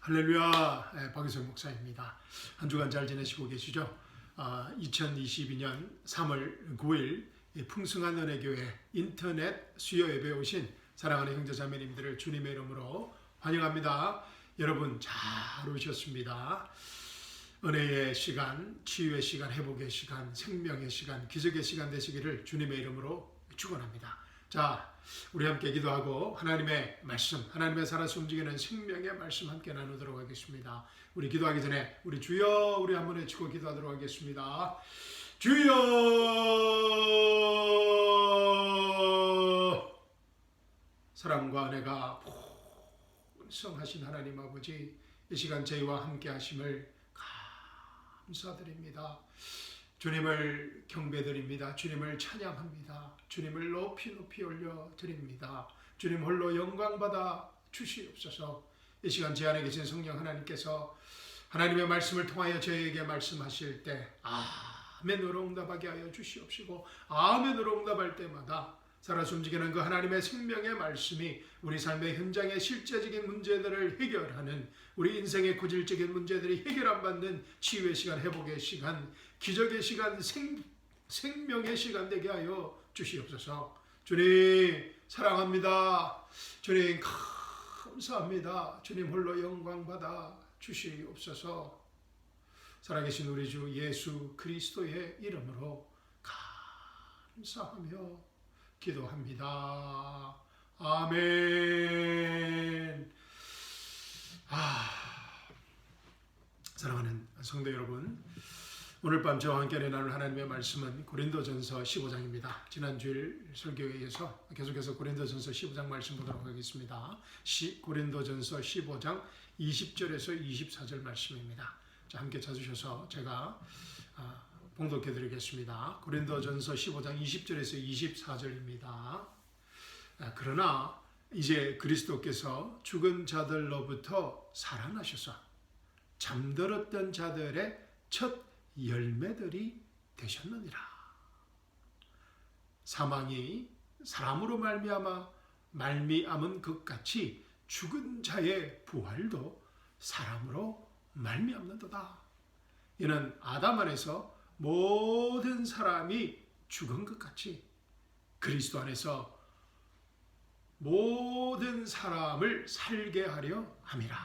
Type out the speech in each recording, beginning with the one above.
할렐루야, 박유성 목사입니다. 한 주간 잘 지내시고 계시죠? 2022년 3월 9일 풍성한 은혜교회 인터넷 수요 예배에 오신 사랑하는 형제자매님들을 주님의 이름으로 환영합니다. 여러분 잘 오셨습니다. 은혜의 시간, 치유의 시간, 회복의 시간, 생명의 시간, 기적의 시간 되시기를 주님의 이름으로 축원합니다. 자, 우리 함께 기도하고 하나님의 말씀, 하나님의 살아서 움직이는 생명의 말씀 함께 나누도록 하겠습니다. 우리 기도하기 전에 우리 주여 우리 한번 외치고 기도하도록 하겠습니다. 주여, 사랑과 은혜가 풍성하신 하나님 아버지, 이 시간 저희와 함께 하심을 감사드립니다. 주님을 경배드립니다. 주님을 찬양합니다. 주님을 높이 올려드립니다. 주님 홀로 영광받아 주시옵소서. 이 시간 제 안에 계신 성령 하나님께서 하나님의 말씀을 통하여 저에게 말씀하실 때 아멘으로 응답하게 하여 주시옵시고, 아멘으로 응답할 때마다 살아서 움직이는 그 하나님의 생명의 말씀이 우리 삶의 현장의 실제적인 문제들을 해결하는, 우리 인생의 고질적인 문제들이 해결 안 받는 치유의 시간, 회복의 시간, 기적의 시간, 생명의 시간 되게 하여 주시옵소서. 주님 사랑합니다. 주님 감사합니다. 주님 홀로 영광 받아 주시옵소서. 살아계신 우리 주 예수 그리스도의 이름으로 감사하며 기도합니다. 아멘. 사랑하는 성도 여러분, 오늘 밤 저와 함께 나눌 하나님의 말씀은 고린도전서 15장입니다. 지난 주일 설교에 이어서 계속해서 고린도전서 15장 말씀 보도록 하겠습니다. 고린도전서 15장 20절에서 24절 말씀입니다. 자, 함께 찾으셔서 제가 봉독해 드리겠습니다. 고린도전서 15장 20절에서 24절입니다. 그러나 이제 그리스도께서 죽은 자들로부터 살아나셔서 잠들었던 자들의 첫 열매들이 되셨느니라. 사망이 사람으로 말미암은 것 같이 죽은 자의 부활도 사람으로 말미암는도다. 이는 아담 안에서 모든 사람이 죽은 것 같이 그리스도 안에서 모든 사람을 살게 하려 함이라.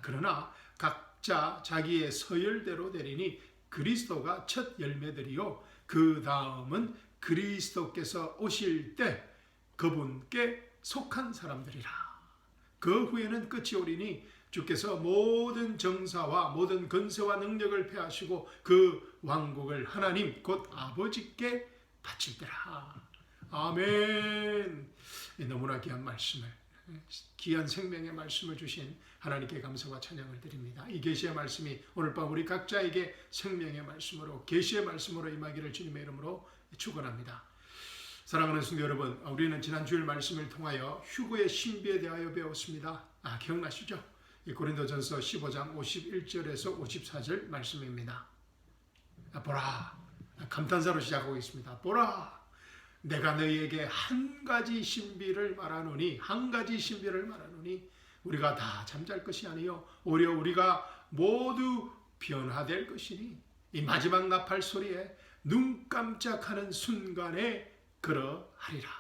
그러나 각자 자기의 서열대로 되리니 그리스도가 첫 열매들이요, 그 다음은 그리스도께서 오실 때 그분께 속한 사람들이라. 그 후에는 끝이 오리니 주께서 모든 정사와 모든 권세와 능력을 패하시고 그 왕국을 하나님 곧 아버지께 바칠 때라. 아멘. 너무나 귀한 말씀을, 귀한 생명의 말씀을 주신 하나님께 감사와 찬양을 드립니다. 이 계시의 말씀이 오늘 밤 우리 각자에게 생명의 말씀으로, 계시의 말씀으로 임하기를 주님의 이름으로 축원합니다. 사랑하는 성도 여러분, 우리는 지난 주일 말씀을 통하여 휴거의 신비에 대하여 배웠습니다. 기억나시죠? 고린도전서 15장 51절에서 54절 말씀입니다. 보라, 감탄사로 시작하고 있습니다. 보라, 내가 너희에게 한 가지 신비를 말하노니 우리가 다 잠잘 것이 아니요 오히려 우리가 모두 변화될 것이니 이 마지막 나팔 소리에 눈 깜짝하는 순간에 그러하리라.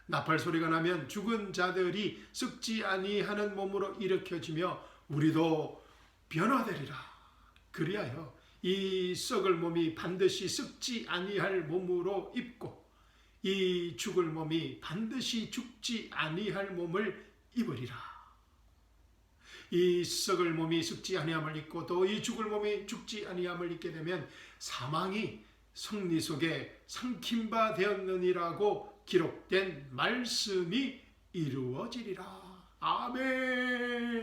나팔 소리가 나면 죽은 자들이 썩지 아니하는 몸으로 일으켜지며 우리도 변화되리라. 그리하여 이 썩을 몸이 반드시 썩지 아니할 몸으로 입고 이 죽을 몸이 반드시 죽지 아니할 몸을 입으리라. 이 썩을 몸이 썩지 아니함을 입고 또 이 죽을 몸이 죽지 아니함을 입게 되면 사망이 성리 속에 삼킨 바 되었느니라고 기록된 말씀이 이루어지리라. 아멘.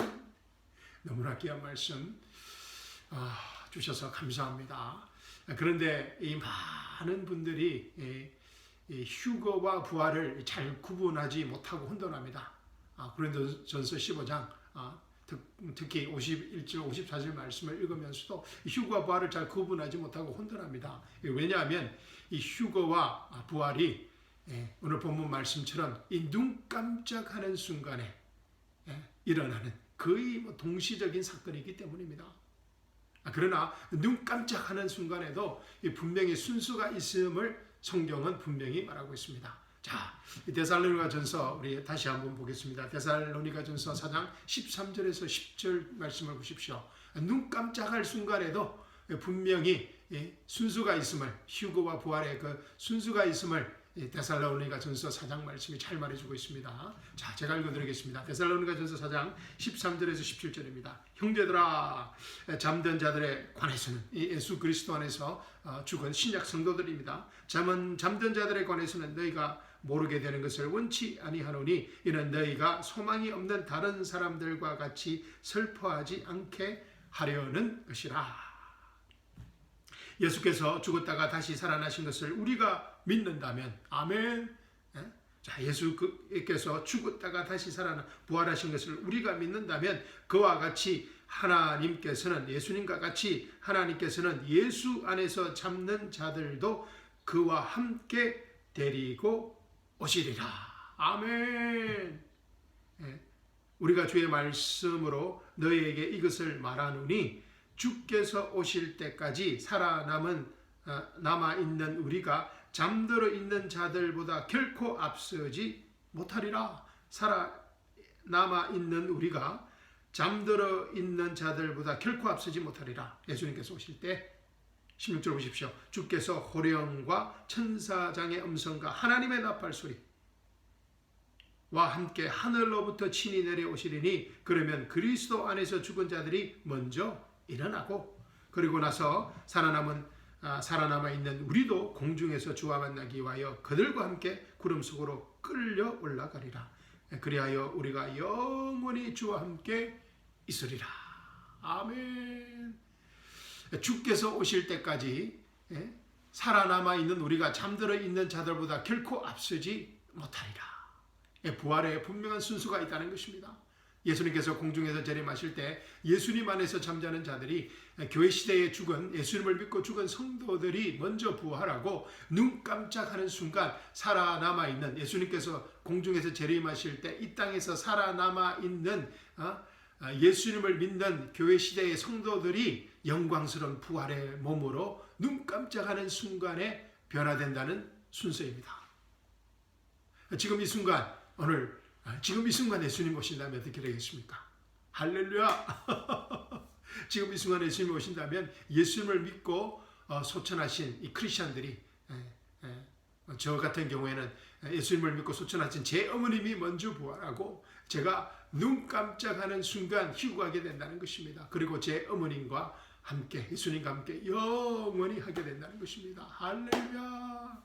너무나 귀한 말씀 주셔서 감사합니다. 그런데 이 많은 분들이 휴거와 부활을 잘 구분하지 못하고 혼돈합니다. 고린도전서 15장 특히 51절 54절 말씀을 읽으면서도 휴거와 부활을 잘 구분하지 못하고 혼돈합니다. 왜냐하면 이 휴거와 부활이 오늘 본문 말씀처럼 이 눈 깜짝하는 순간에 일어나는 거의 동시적인 사건이기 때문입니다. 그러나 눈 깜짝하는 순간에도 분명히 순수가 있음을 성경은 분명히 말하고 있습니다. 자, 데살로니가전서 우리 다시 한번 보겠습니다. 데살로니가전서 4장 13절에서 10절 말씀을 보십시오. 눈 깜짝할 순간에도 분명히 순수가 있음을, 휴거와 부활의 그 순수가 있음을 데살로니가전서 4장 말씀이 잘 말해주고 있습니다. 자, 제가 읽어드리겠습니다. 데살로니가전서 4장 13절에서 17절입니다. 형제들아, 잠든 자들에 관해서는 예수 그리스도 안에서 죽은 신약 성도들입니다. 잠든 자들에 관해서는 너희가 모르게 되는 것을 원치 아니하노니 이는 너희가 소망이 없는 다른 사람들과 같이 슬퍼하지 않게 하려는 것이라. 예수께서 죽었다가 다시 살아나신 것을 우리가 믿는다면, 아멘. 자, 예수께서 죽었다가 다시 부활하신 것을 우리가 믿는다면 그와 같이 하나님께서는, 예수님과 같이 하나님께서는 예수 안에서 잠든 자들도 그와 함께 데리고 오시리라. 아멘. 우리가 주의 말씀으로 너희에게 이것을 말하노니 주께서 오실 때까지 남아있는 우리가 잠들어 있는 자들보다 결코 앞서지 못하리라. 남아있는 우리가 잠들어 있는 자들보다 결코 앞서지 못하리라. 예수님께서 오실 때 16절 보십시오. 주께서 호령과 천사장의 음성과 하나님의 나팔 소리와 함께 하늘로부터 친히 내려오시리니 그러면 그리스도 안에서 죽은 자들이 먼저 일어나고, 그리고 나서 살아남아 있는 우리도 공중에서 주와 만나기 위하여 그들과 함께 구름 속으로 끌려 올라가리라. 그리하여 우리가 영원히 주와 함께 있으리라. 아멘. 주께서 오실 때까지 살아남아 있는 우리가 잠들어 있는 자들보다 결코 앞서지 못하리라. 부활에 분명한 순수가 있다는 것입니다. 예수님께서 공중에서 재림하실 때 예수님 안에서 잠자는 자들이, 교회 시대에 죽은, 예수님을 믿고 죽은 성도들이 먼저 부활하고 눈 깜짝하는 순간 살아남아 있는, 예수님께서 공중에서 재림하실 때 이 땅에서 살아남아 있는 예수님을 믿는 교회 시대의 성도들이 영광스러운 부활의 몸으로 눈 깜짝하는 순간에 변화된다는 순서입니다. 지금 이 순간, 지금 이 순간 예수님 오신다면 어떻게 되겠습니까? 할렐루야. 지금 이 순간 예수님 오신다면 예수님을 믿고 소천하신 이 크리스천들이, 저 같은 경우에는 예수님을 믿고 소천하신 제 어머님이 먼저 부활하고 제가 눈 깜짝하는 순간 휴거하게 된다는 것입니다. 그리고 제 어머님과 함께, 예수님과 함께 영원히 하게 된다는 것입니다. 할렐루야.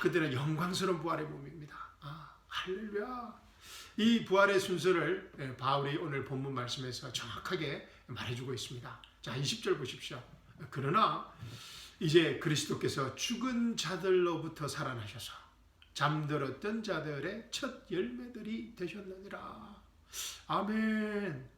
그때는 영광스러운 부활의 몸입니다. 할렐루야. 이 부활의 순서를 바울이 오늘 본문 말씀에서 정확하게 말해주고 있습니다. 자, 20절 보십시오. 그러나 이제 그리스도께서 죽은 자들로부터 살아나셔서 잠들었던 자들의 첫 열매들이 되셨느니라. 아멘.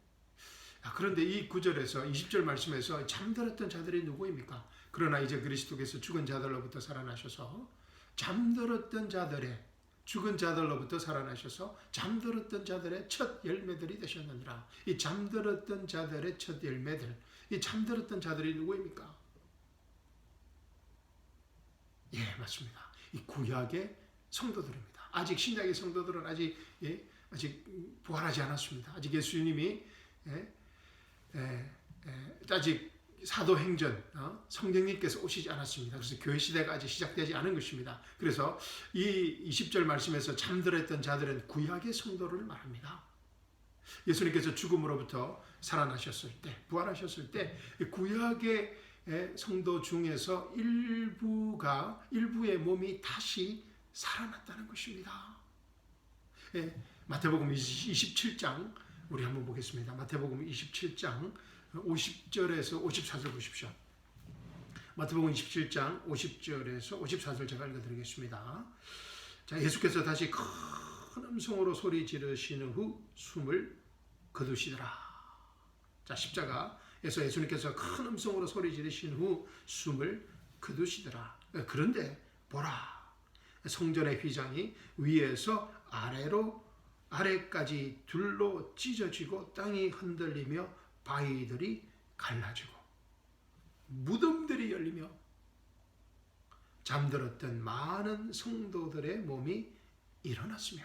그런데 이 9절에서 20절 말씀에서 잠들었던 자들이 누구입니까? 그러나 이제 그리스도께서 죽은 자들로부터 살아나셔서 잠들었던 자들의, 죽은 자들로부터 살아나셔서 잠들었던 자들의 첫 열매들이 되셨느니라. 이 잠들었던 자들의 첫 열매들, 이 잠들었던 자들이 누구입니까? 예, 맞습니다. 이 구약의 성도들입니다. 아직 신약의 성도들은 아직 부활하지 않았습니다. 아직 예수님이 아직 사도행전, 성령님께서 오시지 않았습니다. 그래서 교회 시대가 아직 시작되지 않은 것입니다. 그래서 이 20절 말씀에서 잠들었던 자들은 구약의 성도를 말합니다. 예수님께서 죽음으로부터 살아나셨을 때, 부활하셨을 때 구약의 성도 중에서 일부의 몸이 다시 살아났다는 것입니다. 마태복음 27장 우리 한번 보겠습니다. 마태복음 27장 50절에서 54절 보십시오. 마태복음 27장 50절에서 54절 제가 읽어드리겠습니다. 자, 예수께서 다시 큰 음성으로 소리 지르시는 후 숨을 거두시더라. 자, 십자가에서 예수님께서 큰 음성으로 소리 지르신 후 숨을 거두시더라. 그런데 보라, 성전의 휘장이 위에서 아래로 아래까지 둘로 찢어지고 땅이 흔들리며 바위들이 갈라지고 무덤들이 열리며 잠들었던 많은 성도들의 몸이 일어났으며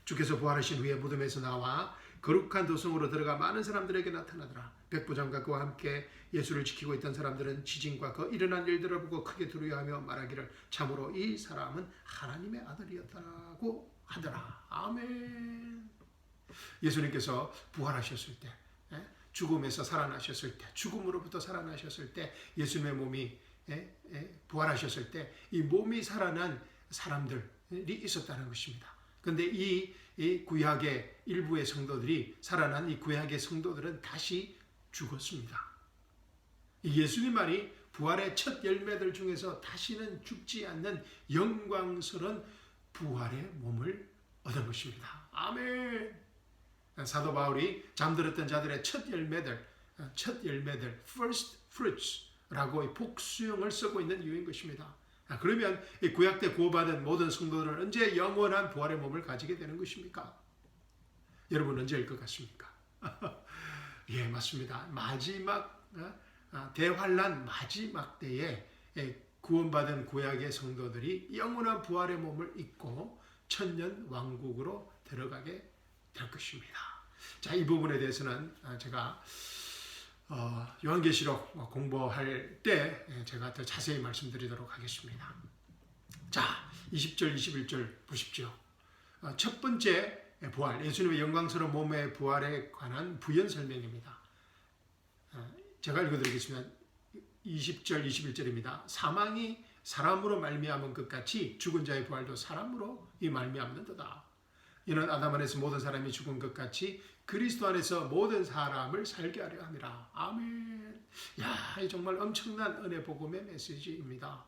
주께서 부활하신 후에 무덤에서 나와 거룩한 도성으로 들어가 많은 사람들에게 나타나더라. 백부장과 그와 함께 예수를 지키고 있던 사람들은 지진과 그 일어난 일들을 보고 크게 두려워하며 말하기를 참으로 이 사람은 하나님의 아들이었다고 하더라. 아멘. 예수님께서 부활하셨을 때, 죽음에서 살아나셨을 때, 죽음으로부터 살아나셨을 때, 예수님의 몸이 부활하셨을 때 이 몸이 살아난 사람들이 있었다는 것입니다. 그런데 이 구약의 일부의 성도들이 살아난 이 구약의 성도들은 다시 죽었습니다. 예수님만이 부활의 첫 열매들 중에서 다시는 죽지 않는 영광스러운 부활의 몸을 얻은 것입니다. 아멘. 사도 바울이 잠들었던 자들의 첫 열매들, first fruits라고 복수형을 쓰고 있는 이유인 것입니다. 그러면 이 구약 때 구원받은 모든 성도들은 언제 영원한 부활의 몸을 가지게 되는 것입니까? 여러분 언제일 것 같습니까? 예, 맞습니다. 마지막 대환란 마지막 때에 구원받은 구약의 성도들이 영원한 부활의 몸을 입고 천년 왕국으로 들어가게 될 것입니다. 자, 이 부분에 대해서는 제가 요한계시록 공부할 때 제가 더 자세히 말씀드리도록 하겠습니다. 자, 20절, 21절 보십시오. 첫 번째 부활, 예수님의 영광스러운 몸의 부활에 관한 부연 설명입니다. 제가 읽어드리겠습니다. 20절, 21절입니다. 사망이 사람으로 말미암은 것 같이 죽은 자의 부활도 사람으로 말미암는도다. 이는 아담 안에서 모든 사람이 죽은 것 같이 그리스도 안에서 모든 사람을 살게 하려 함이라. 아멘. 야, 정말 엄청난 은혜 복음의 메시지입니다.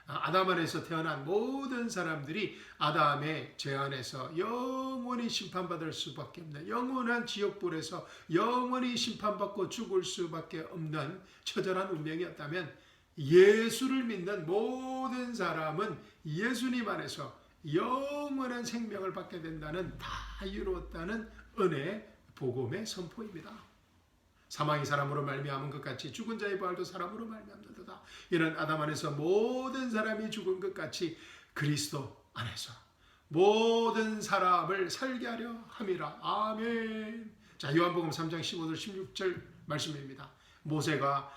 아담 안에서 태어난 모든 사람들이 아담의 죄 안에서 영원히 심판받을 수밖에 없는, 영원한 지옥불에서 영원히 심판받고 죽을 수밖에 없는 처절한 운명이었다면, 예수를 믿는 모든 사람은 예수님 안에서 영원한 생명을 받게 된다는, 다 이루었다는 은혜 복음의 선포입니다. 사망이 사람으로 말미암은 것 같이 죽은 자의 부활도 사람으로 말미암는도다. 이는 아담 안에서 모든 사람이 죽은 것 같이 그리스도 안에서 모든 사람을 살게 하려 함이라. 아멘. 자, 요한복음 3장 15절 16절 말씀입니다. 모세가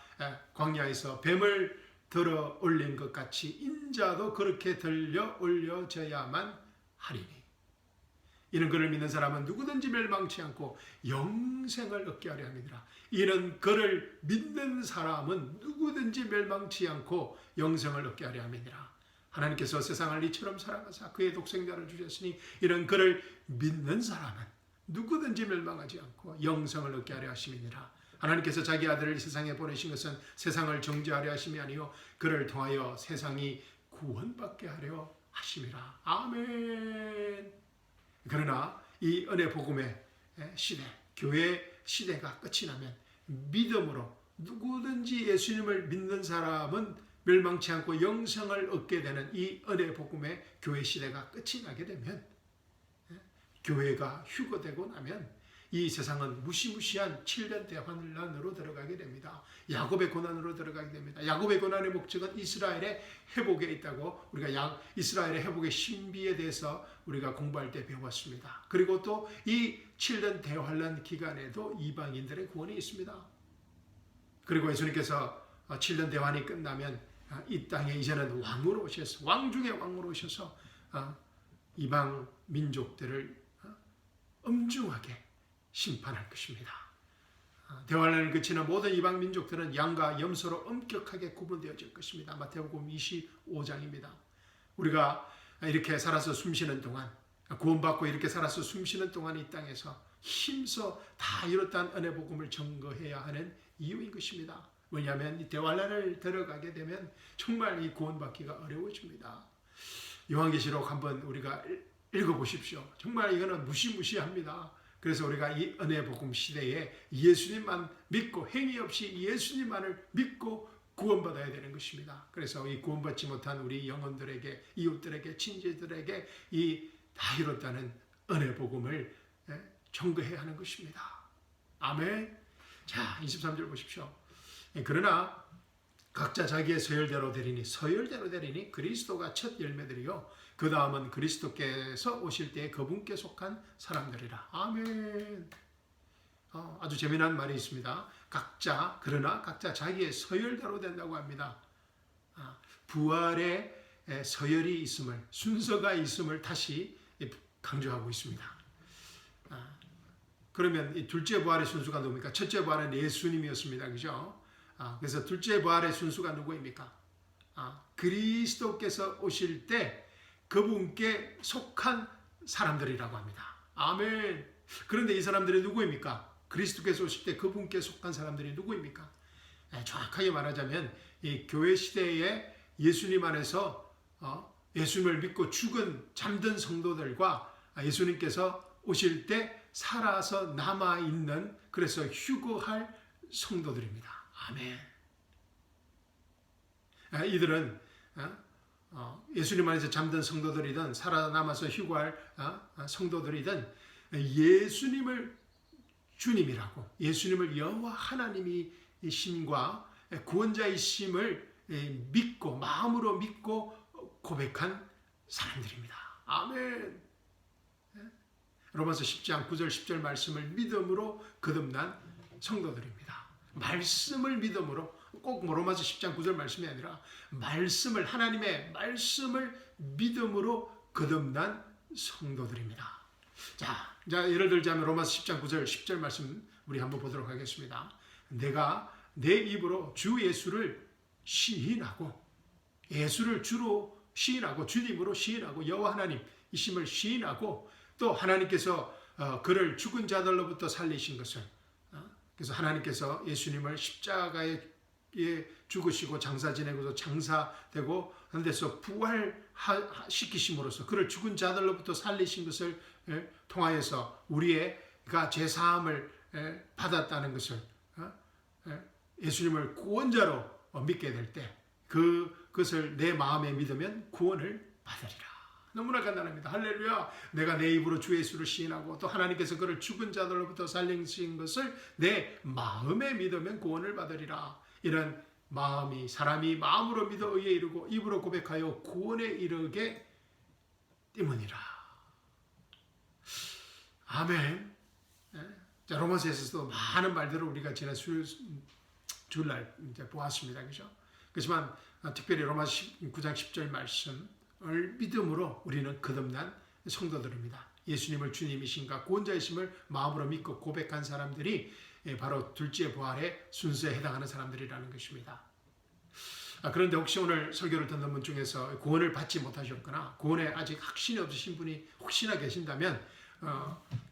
광야에서 뱀을 들어 올린 것 같이 인자도 그렇게 들려 올려져야만 하리니, 이는 그를 믿는 사람은 누구든지 멸망치 않고 영생을 얻게 하려 함이니라. 이는 그를 믿는 사람은 누구든지 멸망치 않고 영생을 얻게 하려 함이니라. 하나님께서 세상을 이처럼 사랑하사 그의 독생자를 주셨으니 이는 그를 믿는 사람은 누구든지 멸망하지 않고 영생을 얻게 하려 하심이니라. 하나님께서 자기 아들을 이 세상에 보내신 것은 세상을 정죄하려 하심이 아니요 그를 통하여 세상이 구원받게 하려 하심이라. 아멘. 그러나 이 은혜 복음의 시대, 교회 시대가 끝이 나면, 믿음으로 누구든지 예수님을 믿는 사람은 멸망치 않고 영생을 얻게 되는 이 은혜 복음의 교회 시대가 끝이 나게 되면, 교회가 휴거되고 나면 이 세상은 무시무시한 7년 대환란으로 들어가게 됩니다. 야곱의 고난으로 들어가게 됩니다. 야곱의 고난의 목적은 이스라엘의 회복에 있다고 우리가 이스라엘의 회복의 신비에 대해서 우리가 공부할 때 배웠습니다. 그리고 또 이 7년 대환란 기간에도 이방인들의 구원이 있습니다. 그리고 예수님께서 7년 대환이 끝나면 이 땅에 이제는 왕으로 오셔서, 왕 중에 왕으로 오셔서 이방 민족들을 엄중하게 심판할 것입니다. 대환란을 그치는 모든 이방 민족들은 양과 염소로 엄격하게 구분되어질 것입니다. 마태복음 25장입니다. 우리가 이렇게 살아서 숨쉬는 동안, 구원받고 이렇게 살아서 숨쉬는 동안 이 땅에서 힘써 다 이뤘다는 은혜 복음을 증거해야 하는 이유인 것입니다. 왜냐하면 이 대환란을 들어가게 되면 정말 이 구원받기가 어려워집니다. 요한계시록 한번 우리가 읽어보십시오. 정말 이거는 무시무시합니다. 그래서 우리가 이 은혜 복음 시대에 예수님만 믿고, 행위 없이 예수님만을 믿고 구원받아야 되는 것입니다. 그래서 이 구원받지 못한 우리 영혼들에게, 이웃들에게, 친지들에게 이 다 이뤘다는 은혜 복음을 전거해야 하는 것입니다. 아멘. 자, 23절 보십시오. 그러나 각자 자기의 서열대로 되리니 그리스도가 첫 열매들이요 그 다음은 그리스도께서 오실 때에 그분께 속한 사람들이라. 아멘. 아주 재미난 말이 있습니다. 그러나 각자 자기의 서열대로 된다고 합니다. 부활의 서열이 있음을, 순서가 있음을 다시 강조하고 있습니다. 그러면 이 둘째 부활의 순수가 누굽니까? 첫째 부활은 예수님이었습니다. 그죠? 그래서 둘째 부활의 순수가 누구입니까? 그리스도께서 오실 때 그분께 속한 사람들이라고 합니다. 아멘. 그런데 이 사람들이 누구입니까? 그리스도께서 오실 때 그분께 속한 사람들이 누구입니까? 정확하게 말하자면 이 교회 시대에 예수님 안에서 예수님을 믿고 잠든 성도들과 예수님께서 오실 때 살아서 남아있는, 그래서 휴거할 성도들입니다. 아멘. 이들은 예수님 안에서 잠든 성도들이든 살아남아서 휴거할 성도들이든 예수님을 주님이라고, 예수님을 여호와 하나님이심과 구원자이심을 믿고, 마음으로 믿고 고백한 사람들입니다. 아멘. 로마서 10장 9절 10절 말씀을 믿음으로 거듭난 성도들입니다. 말씀을 믿음으로, 꼭 로마서 10장 9절 말씀이 아니라 하나님의 말씀을 믿음으로 거듭난 성도들입니다. 자, 예를 들자면 로마서 10장 9절 10절 말씀 우리 한번 보도록 하겠습니다. 내가 내 입으로 주 예수를 시인하고, 예수를 주로 시인하고, 주님으로 시인하고, 여호와 하나님이심을 시인하고, 또 하나님께서 그를 죽은 자들로부터 살리신 것을, 그래서 하나님께서 예수님을 십자가에 죽으시고 장사 지내고서 장사되고 하는 데서 부활시키심으로써 그를 죽은 자들로부터 살리신 것을 통하여서 우리가 죄사함을 받았다는 것을, 예수님을 구원자로 믿게 될 때 그것을 내 마음에 믿으면 구원을 받으리라. 너무나 간단합니다. 할렐루야. 내가 내 입으로 주 예수를 시인하고 또 하나님께서 그를 죽은 자들로부터 살리신 것을 내 마음에 믿으면 구원을 받으리라. 이런 마음이, 사람이 마음으로 믿어 의에 이르고 입으로 고백하여 구원에 이르게 때문이라. 아멘. 자, 로마서에서도 많은 말들을 우리가 지난 주일날 이제 보았습니다. 그죠? 그렇지만 특별히 로마서 9장 10절 말씀을 믿음으로 우리는 거듭난 성도들입니다. 예수님을 주님이신가 구원자이심을 마음으로 믿고 고백한 사람들이 바로 둘째 부활의 순서에 해당하는 사람들이라는 것입니다. 그런데 혹시 오늘 설교를 듣는 분 중에서 구원을 받지 못하셨거나 구원에 아직 확신이 없으신 분이 혹시나 계신다면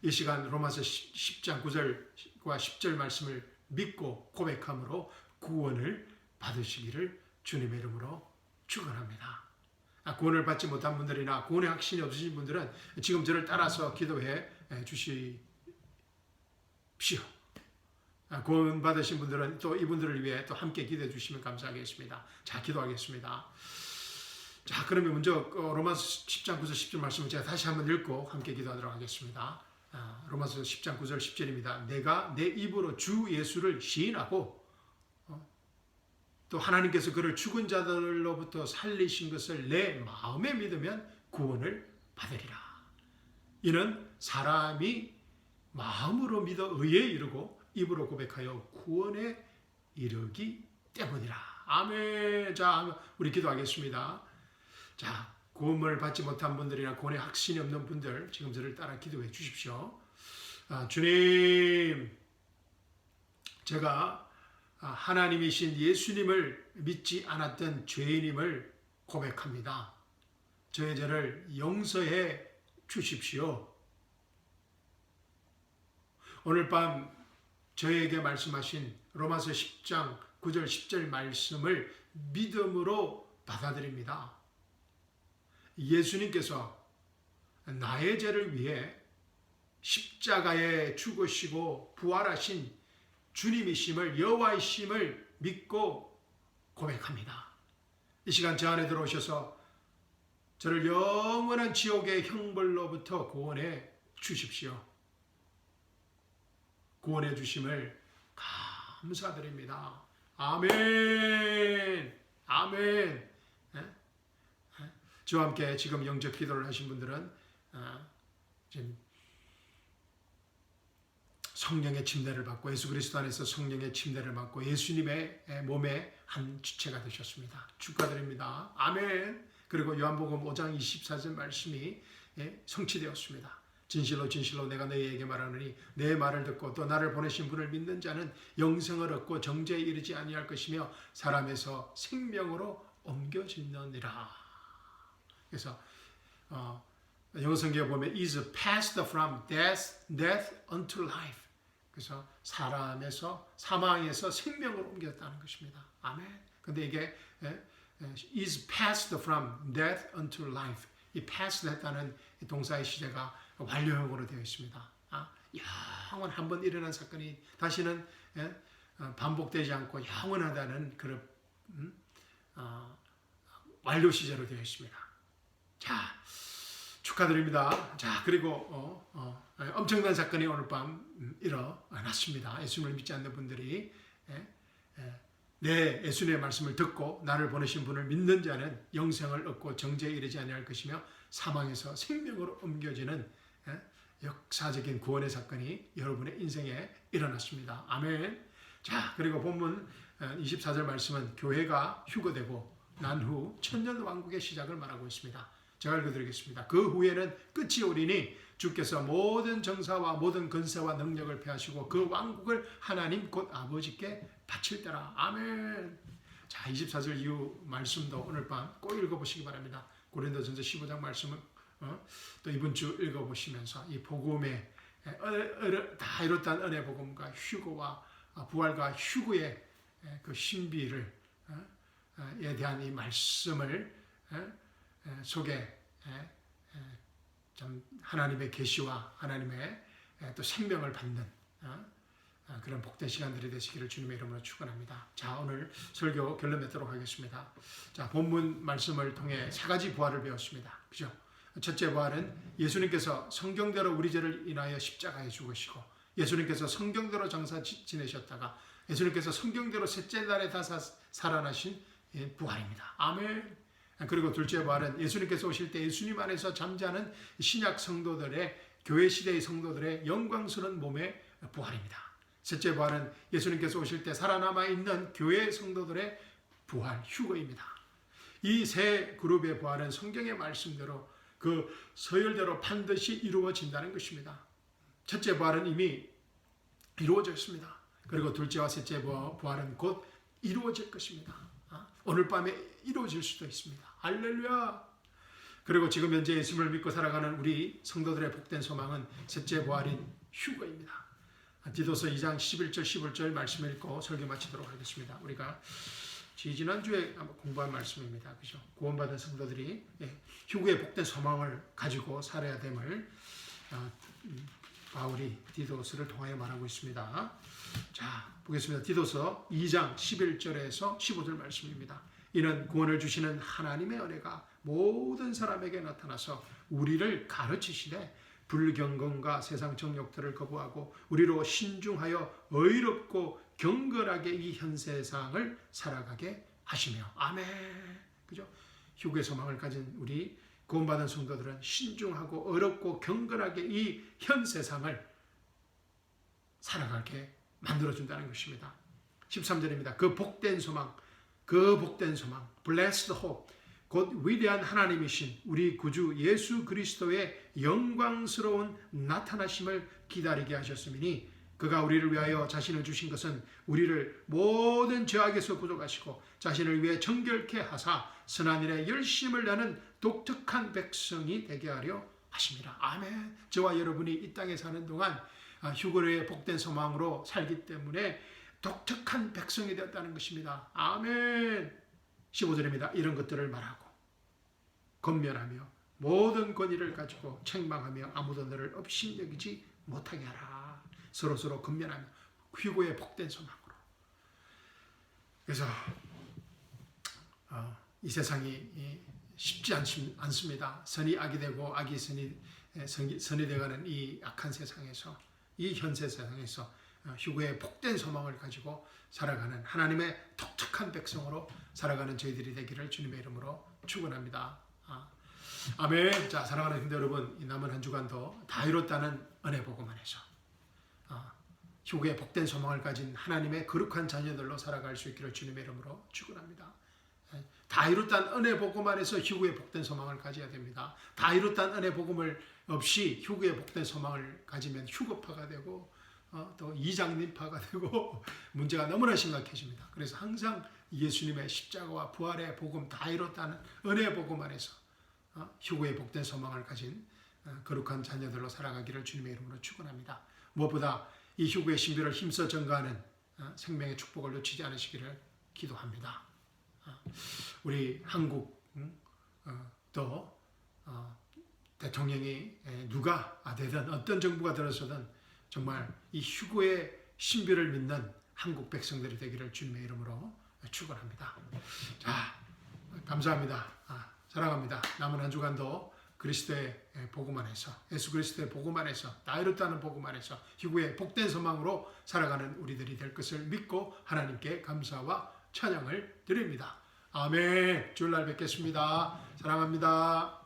이 시간 로마서 10장 9절과 10절 말씀을 믿고 고백함으로 구원을 받으시기를 주님의 이름으로 축원합니다. 구원을 받지 못한 분들이나 구원의 확신이 없으신 분들은 지금 저를 따라서 기도해 주십시오. 구원 받으신 분들은 또 이분들을 위해 또 함께 기도해 주시면 감사하겠습니다. 자, 기도하겠습니다. 자, 그러면 먼저 로마서 10장 9절 10절 말씀을 제가 다시 한번 읽고 함께 기도하도록 하겠습니다. 로마서 10장 9절 10절입니다. 내가 내 입으로 주 예수를 시인하고 또 하나님께서 그를 죽은 자들로부터 살리신 것을 내 마음에 믿으면 구원을 받으리라. 이는 사람이 마음으로 믿어 의에 이르고 입으로 고백하여 구원에 이르기 때문이라. 아멘. 자, 우리 기도하겠습니다. 자, 구원을 받지 못한 분들이나 구원에 확신이 없는 분들 지금 저를 따라 기도해 주십시오. 주님, 제가 하나님이신 예수님을 믿지 않았던 죄인임을 고백합니다. 저의 죄를 용서해 주십시오. 오늘 밤 저에게 말씀하신 로마서 10장 9절 10절 말씀을 믿음으로 받아들입니다. 예수님께서 나의 죄를 위해 십자가에 죽으시고 부활하신 주님이심을, 여호와이심을 믿고 고백합니다. 이 시간 저 안에 들어오셔서 저를 영원한 지옥의 형벌로부터 구원해 주십시오. 구원해 주심을 감사드립니다. 아멘. 아멘. 저와 함께 지금 영적 기도를 하신 분들은 지금 성령의 침례를 받고 예수 그리스도 안에서 성령의 침례를 받고 예수님의 몸의 한 주체가 되셨습니다. 축하드립니다. 아멘. 그리고 요한복음 5장 24절 말씀이 성취되었습니다. 진실로 진실로 내가 너희에게 말하노니 내 말을 듣고 또 나를 보내신 분을 믿는 자는 영생을 얻고 정죄에 이르지 아니할 것이며 사람에서 생명으로 옮겨지느니라. 그래서 영어 성경에 보면 is passed from death unto life. 그래서 사망에서 생명으로 옮겼다는 것입니다. 아멘. 근데 이게 is passed from death unto life. 이 passed 했다는 동사의 시제가 완료형으로 되어 있습니다. 영원 한번 일어난 사건이 다시는 반복되지 않고 영원하다는 그런 완료 시제로 되어 있습니다. 자, 축하드립니다. 자, 그리고 엄청난 사건이 오늘 밤 일어났습니다. 예수님을 믿지 않는 분들이 내 예수님의 말씀을 듣고 나를 보내신 분을 믿는 자는 영생을 얻고 정죄에 이르지 아니할 것이며 사망에서 생명으로 옮겨지는 역사적인 구원의 사건이 여러분의 인생에 일어났습니다. 아멘. 자, 그리고 본문 24절 말씀은 교회가 휴거되고 난 후 천년 왕국의 시작을 말하고 있습니다. 제가 읽어드리겠습니다. 그 후에는 끝이 오리니 주께서 모든 정사와 모든 권세와 능력을 폐하시고 그 왕국을 하나님 곧 아버지께 바칠 때라. 아멘. 자, 24절 이후 말씀도 오늘 밤 꼭 읽어보시기 바랍니다. 고린도전서 15장 말씀은 또 이번 주 읽어보시면서 이 복음의 다 이뤘다는 은혜 복음과 휴거와 부활과 휴거의 그 신비를 에 대한 이 말씀을 속에 좀 하나님의 계시와 하나님의 또 생명을 받는 그런 복된 시간들이 되시기를 주님의 이름으로 축원합니다. 자, 오늘 설교 결론 맺도록 하겠습니다. 자, 본문 말씀을 통해 세 가지 부활을 배웠습니다. 그죠? 첫째 부활은 예수님께서 성경대로 우리 죄를 인하여 십자가에 죽으시고 예수님께서 성경대로 장사 지내셨다가 예수님께서 성경대로 셋째 날에 다시 살아나신 부활입니다. 아멘. 그리고 둘째 부활은 예수님께서 오실 때 예수님 안에서 잠자는 신약 성도들의 교회 시대의 성도들의 영광스러운 몸의 부활입니다. 셋째 부활은 예수님께서 오실 때 살아남아 있는 교회 성도들의 부활, 휴거입니다. 이 세 그룹의 부활은 성경의 말씀대로 그 서열대로 반드시 이루어진다는 것입니다. 첫째 부활은 이미 이루어졌습니다. 그리고 둘째와 셋째 부활은 곧 이루어질 것입니다. 오늘 밤에 이루어질 수도 있습니다. 할렐루야. 그리고 지금 현재 예수님을 믿고 살아가는 우리 성도들의 복된 소망은 셋째 부활인 휴거입니다. 디도서 2장 11절 15절 말씀을 읽고 설교 마치도록 하겠습니다. 우리가 지난주에 공부한 말씀입니다. 그죠? 구원받은 성도들이 휴거의 복된 소망을 가지고 살아야 됨을 바울이 디도서를 통하여 말하고 있습니다. 자, 보겠습니다. 디도서 2장 11절에서 15절 말씀입니다. 이는 구원을 주시는 하나님의 은혜가 모든 사람에게 나타나서 우리를 가르치시되 불경건과 세상 정욕들을 거부하고 우리로 신중하여 의롭고 경건하게 이 현세상을 살아가게 하시며. 아멘. 그죠? 휴거의 소망을 가진 우리 구원받은 성도들은 신중하고 의롭고 경건하게 이 현세상을 살아가게 만들어준다는 것입니다. 13절입니다. 그 복된 소망, blessed hope, 곧 위대한 하나님이신 우리 구주 예수 그리스도의 영광스러운 나타나심을 기다리게 하셨음이니 그가 우리를 위하여 자신을 주신 것은 우리를 모든 죄악에서 구속하시고 자신을 위해 정결케 하사 선한 일에 열심을 내는 독특한 백성이 되게 하려 하십니다. 아멘. 저와 여러분이 이 땅에 사는 동안 휴거의 복된 소망으로 살기 때문에 독특한 백성이 되었다는 것입니다. 아멘. 15절입니다. 이런 것들을 말하고 권면하며 모든 권위를 가지고 책망하며 아무도 너를 업신여기지 못하게 하라. 서로서로 권면하며 휴거의 복된 소망으로. 그래서 이 세상이 쉽지 않습니다. 선이 악이 되고 악이 선이 되어가는 이 악한 세상에서, 이 현세 세상에서 휴거의 복된 소망을 가지고 살아가는 하나님의 독특한 백성으로 살아가는 저희들이 되기를 주님의 이름으로 축원합니다. 아멘. 자, 사랑하는 형제 여러분, 이 남은 한 주간도 다 이뤘다는 은혜 복음 안에서 휴거의 복된 소망을 가진 하나님의 거룩한 자녀들로 살아갈 수 있기를 주님의 이름으로 축원합니다. 다 이뤘다는 은혜 복음 안에서 휴거의 복된 소망을 가져야 됩니다. 다 이뤘다는 은혜 복음을 없이 휴거의 복된 소망을 가지면 휴거파가 되고 또 이장님파가 되고 문제가 너무나 심각해집니다. 그래서 항상 예수님의 십자가와 부활의 복음 다 이뤘다는 은혜 복음 안에서 휴거의 복된 소망을 가진 거룩한 자녀들로 살아가기를 주님의 이름으로 축원합니다. 무엇보다 이 휴거의 신비를 힘써 전가하는 생명의 축복을 놓치지 않으시기를 기도합니다. 우리 한국 또 대통령이 누가 되든 어떤 정부가 들어서든 정말 이 휴거의 신비를 믿는 한국 백성들이 되기를 주님의 이름으로 축원합니다. 자, 감사합니다. 사랑합니다. 남은 한 주간도 그리스도의 복음 안에서, 예수 그리스도의 복음 안에서, 다 이뤘다는 복음 안에서 휴거의 복된 소망으로 살아가는 우리들이 될 것을 믿고 하나님께 감사와 찬양을 드립니다. 아멘. 주일날 뵙겠습니다. 사랑합니다.